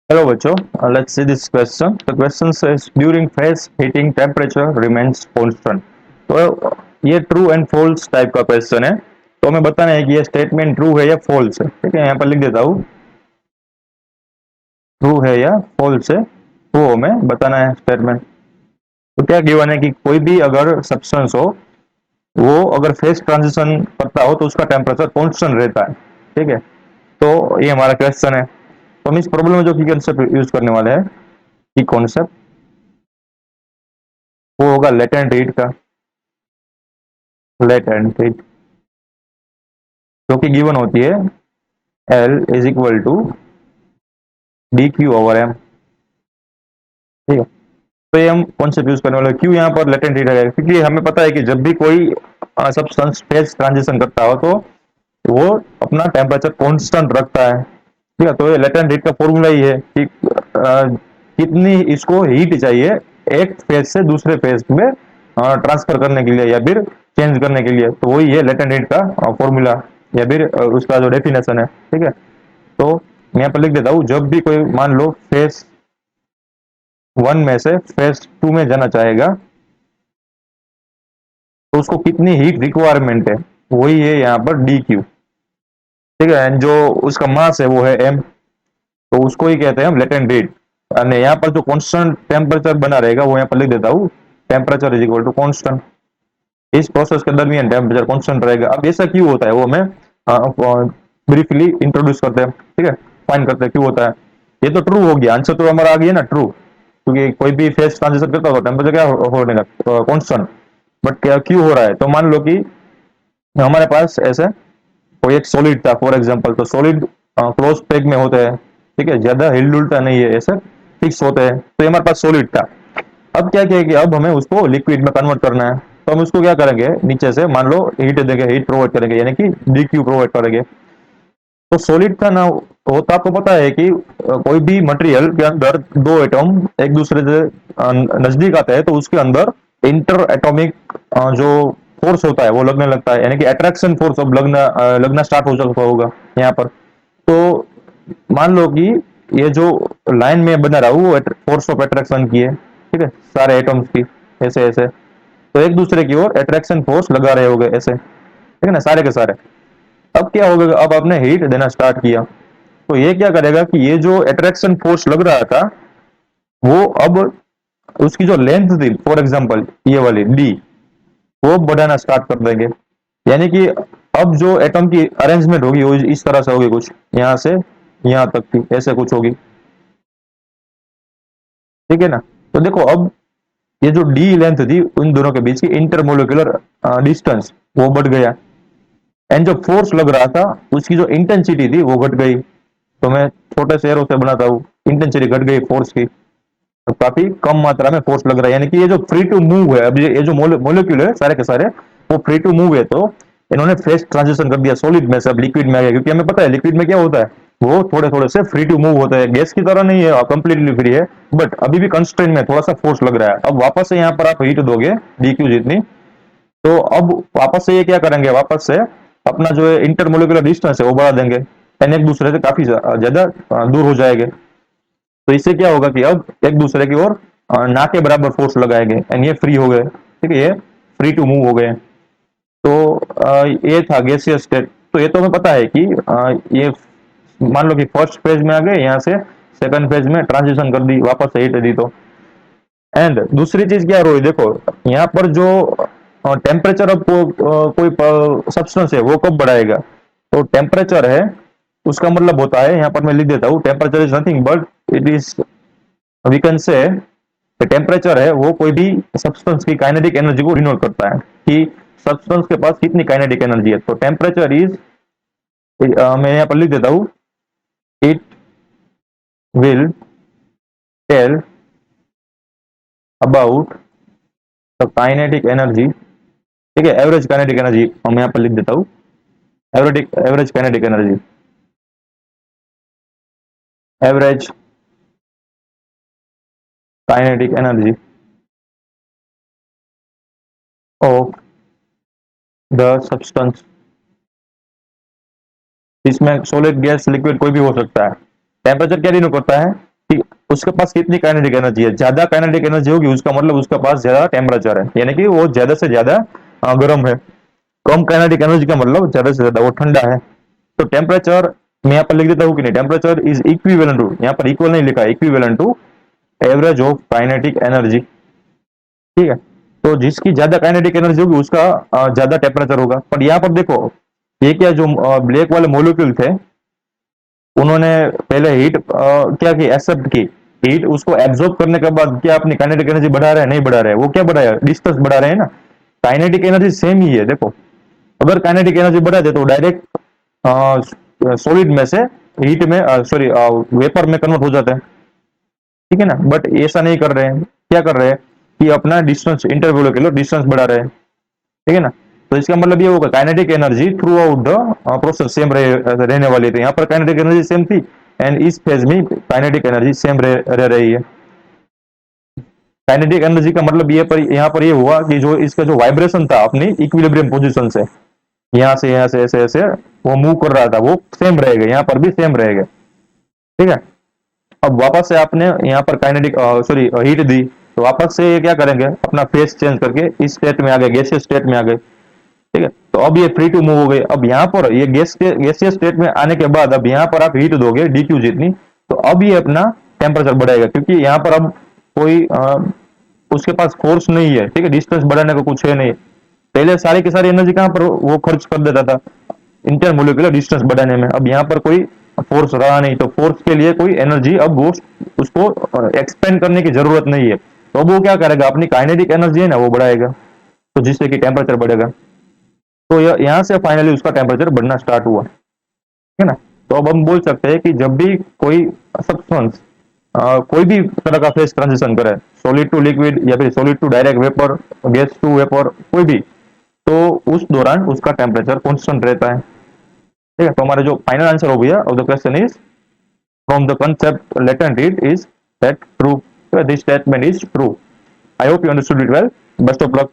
Hello बच्चों, let's see this question. The question says during phase heating temperature remains constant. तो ये true and false type का question है। तो हमें बताना है कि ये स्टेटमेंट ट्रू है या फॉल्स है। ठीक है, यहाँ पर लिख देता हूँ ट्रू है या फॉल्स है, वो हमें बताना है स्टेटमेंट। तो क्या गिवन है कि कोई भी अगर सब्सटेंस हो, वो अगर फेज ट्रांजिशन करता हो तो उसका टेम्परेचर कॉन्स्टेंट रहता है। ठीक है, तो ये हमारा क्वेश्चन है। तो हम इस प्रॉब्लम में जो की कंसेप्ट यूज करने वाले हैं, की कॉन्सेप्ट वो होगा लेटेंट हीट का। लेटेंट हीट जो कि गिवन होती है L is equal to D Q over M. ठीक है, तो ये हम कॉन्सेप्ट यूज करने वाले। क्यों यहाँ पर लेटेंट हीट है? क्योंकि हमें पता है कि जब भी कोई सब्सटेंस फेज ट्रांजिशन करता हो तो वो अपना टेम्परेचर कांस्टेंट रखता है। ठीक है, तो ये लेटेंट हीट का फॉर्मूला ही है कि कितनी इसको हीट चाहिए एक फेज से दूसरे फेज में ट्रांसफर करने के लिए या फिर चेंज करने के लिए। तो वही है लेटेंट हीट का फॉर्मूला या फिर उसका जो डेफिनेशन है। ठीक है, तो मैं यहाँ पर लिख देता हूँ, जब भी कोई मान लो फेज वन में से फेज टू में जाना चाहेगा तो उसको कितनी हीट रिक्वायरमेंट है, वही है यहाँ पर डी क्यू। ठीक है, जो उसका मास है वो है एम, तो उसको ही कहते हैं हम लेटेंट हीट। और यहाँ पर जो कांस्टेंट टेम्परेचर बना रहेगा वो यहाँ पर लिख देता हूँ, temperature is equal to constant. इस प्रोसेस के दरमियान टेम्परेचर कांस्टेंट रहेगा। अब ऐसा क्यों होता है वो हमें ब्रीफली इंट्रोड्यूस करते हैं। ठीक है, फाइन करते हैं क्यों होता है। ये तो ट्रू हो गया, आंसर तो हमारा आ गया ना ट्रू, क्योंकि कोई भी फेज ट्रांजिशन करता हो टेम्परेचर क्या होने का कांस्टेंट। बट क्या क्यों हो रहा है? तो मान लो कि हमारे पास ऐसे कोई एक सॉलिड था फॉर एग्जांपल, तो सॉलिड क्लोज पैक में होते हैं। ठीक है, ज्यादा हिल डुलता नहीं है, ऐसे फिक्स होते हैं। तो ये हमारे पास सॉलिड था। अब क्या किया कि अब हमें उसको लिक्विड में कन्वर्ट करना है। तो हम उसको क्या करेंगे, नीचे से मान लो हीट देंगे, हीट प्रोवाइड करेंगे, यानी कि डी क्यू प्रोवाइड करेंगे। तो सॉलिड का ना हो तो आपको पता है कि कोई भी मटेरियल के अंदर दो एटम एक दूसरे से नजदीक आते हैं तो उसके अंदर इंटर एटॉमिक जो फोर्स होता है वो लगने लगता है, यानी कि अट्रैक्शन फोर्स अब लगना स्टार्ट हो सकता होगा यहाँ पर। तो मान लो कि ये जो लाइन में बना रहा हूँ वो फोर्स ऑफ अट्रैक्शन की है। ठीक है, सारे एटम्स की ऐसे ऐसे, तो एक दूसरे की ओर अट्रैक्शन फोर्स लगा रहे होंगे ऐसे। ठीक है ना, सारे के सारे। अब क्या होगा, अब आपने हीट देना स्टार्ट किया तो ये क्या करेगा कि ये जो अट्रैक्शन फोर्स लग रहा था वो अब उसकी जो लेंथ थी फॉर एग्जांपल ये वाली डी, वो बढ़ाना स्टार्ट कर देंगे। यानी कि अब जो एटम की अरेंजमेंट होगी वो इस तरह से होगी, कुछ यहाँ से यहाँ तक की ऐसे कुछ होगी। ठीक है ना, तो देखो अब ये जो डी लेंथ थी उन दोनों के बीच की इंटरमोलिकुलर डिस्टेंस वो बढ़ गया। एंड जो फोर्स लग रहा था उसकी जो इंटेंसिटी थी वो घट गई। तो मैं छोटे से एरो से बनाता हूँ, इंटेंसिटी घट गई फोर्स की, तो काफी कम मात्रा में फोर्स लग रहा है। यानी कि ये जो फ्री टू मूव है, अब ये जो मोलिक्यूल है सारे के सारे वो फ्री टू मूव है, तो इन्होंने फेस ट्रांजिशन कर दिया सॉलिड में से अब लिक्विड में आ गया। क्योंकि हमें पता है लिक्विड में क्या होता है, वो थोड़े थोड़े से फ्री टू मूव होता है, गैस की तरह नहीं है कंप्लीटली फ्री है, बट अभी भी कंस्ट्रेंट में थोड़ा सा फोर्स लग रहा है। अब वापस से यहाँ पर आप हीट दोगे डी क्यू जितनी, तो अब वापस से ये क्या करेंगे, वापस से अपना जो इंटरमोलिकुलर डिस्टेंस है वो बढ़ा देंगे एंड एक दूसरे से काफी ज्यादा दूर हो जाएंगे। तो इससे क्या होगा कि अब एक दूसरे की ओर ना के बराबर फोर्स लगाएंगे एंड ये फ्री हो गए। ठीक है, ये फ्री टू मूव हो गए। तो ये था गैसियस स्टेट। तो ये तो हमें पता है कि ये मान लो कि फर्स्ट फेज में आ गए, यहाँ से सेकंड फेज में ट्रांजिशन कर दी, वापस से हीट दी। तो एंड दूसरी चीज क्या रही, देखो यहाँ पर जो टेम्परेचर अब कोई सब्सटेंस है वो कब बढ़ाएगा, तो टेम्परेचर है उसका मतलब होता है, यहाँ पर मैं लिख देता हूँ, temperature is nothing but it is, we can say temperature है वो कोई भी सब्सटेंस की काइनेटिक एनर्जी को डिनोट करता है कि सब्सटेंस के पास कितनी काइनेटिक एनर्जी है। तो टेम्परेचर इज, मैं यहाँ पर लिख देता हूँ, it will tell about the kinetic energy. ठीक है, एवरेज काइनेटिक एनर्जी हम यहाँ पर लिख देता हूँ, average kinetic energy, average kinetic energy of the substance. इसमें सॉलिड गैस लिक्विड कोई भी हो सकता है। टेम्परेचर क्या डिनोट करता है, कि उसके पास कितनी काइनेटिक एनर्जी है। ज्यादा काइनेटिक एनर्जी होगी उसका मतलब उसके पास ज्यादा टेम्परेचर है, यानी कि वो ज्यादा से ज्यादा गर्म है। कम काइनेटिक एनर्जी का मतलब ज्यादा से ज्यादा वो ठंडा है। तो टेम्परेचर मैं यहाँ पर लिख देता हूँ कि नहीं, टेम्परेचर इज इक्विवेलेंट टू, यहाँ पर इक्वल नहीं लिखा है, equivalent to average of kinetic energy. ठीक है, तो जिसकी ज्यादा काइनेटिक एनर्जी होगी उसका ज्यादा टेम्परेचर होगा। पर यहाँ पर देखो, ये क्या, जो ब्लैक वाले मोलिक्यूल थे उन्होंने पहले हीट क्या की, एक्सेप्ट की हीट, उसको एब्जॉर्ब करने के बाद क्या अपनी काइनेटिक एनर्जी बढ़ा रहे हैं, नहीं बढ़ा रहे हैं, वो क्या बढ़ाया, डिस्टेंस बढ़ा रहे हैं ना। काइनेटिक एनर्जी सेम ही है देखो, अगर काइनेटिक एनर्जी बढ़ा दे तो डायरेक्ट सॉलिड में से हीट में, सॉरी वेपर में कन्वर्ट हो जाता है। ठीक है ना, बट ऐसा नहीं कर रहे हैं, क्या कर रहे हैं कि अपना डिस्टेंस, इंटरवल के लिए डिस्टेंस बढ़ा रहे हैं। ठीक है ना, तो इसका मतलब ये होगा kinetic energy through out the process same रहने वाली थी। यहाँ पर काइनेटिक एनर्जी सेम थी एंड इस फेज में काइनेटिक एनर्जी सेम रह रही है। काइनेटिक एनर्जी का मतलब ये पर यहाँ पर ये हुआ कि जो इसका जो वाइब्रेशन था अपनी इक्विलिब्रियम पोजीशन से, यहाँ से ऐसे ऐसे वो मूव कर रहा था, वो सेम रहेगा, यहाँ पर भी सेम रहेगा। ठीक है, अब वापस से आपने यहाँ पर काइनेटिक सॉरी हीट दी, तो वापस से ये क्या करेंगे, अपना फेस चेंज करके इस स्टेट में आ गए, गैसियस स्टेट में आ गए। ठीक है, तो अब ये फ्री टू मूव हो गए। अब यहाँ पर ये गैसियस स्टेट में आने के बाद अब यहाँ पर आप हीट दोगे डीक्यू जितनी, तो अब ये अपना टेम्परेचर बढ़ाएगा, क्योंकि यहाँ पर अब कोई उसके पास फोर्स नहीं है। ठीक है, डिस्टेंस बढ़ाने का कुछ है नहीं। पहले सारी की सारी एनर्जी कहाँ पर वो खर्च कर देता था, इंटरमोलिकुलर डिस्टेंस बढ़ाने में। अब यहाँ पर कोई फोर्स रहा नहीं, तो फोर्स के लिए कोई एनर्जी अब वो उसको एक्सपेंड करने की जरूरत नहीं है। तो अब वो क्या करेगा, अपनी काइनेटिक एनर्जी है ना वो बढ़ाएगा, तो जिससे कि टेम्परेचर बढ़ेगा। तो यहाँ से फाइनली उसका टेम्परेचर बढ़ना स्टार्ट हुआ। ठीक है ना, तो अब हम बोल सकते हैं कि जब भी कोई सब्सटेंस कोई भी तरह का फेस ट्रांजिशन करे, सॉलिड टू लिक्विड या फिर solid to direct vapour, gas to vapour, कोई भी, तो उस दौरान उसका टेम्परेचर कांस्टेंट रहता है। ठीक है, तो हमारा जो फाइनल आंसर हो गया of the question is, from the concept latent heat is that true, this statement is true. I hope you understood it well. Best of luck.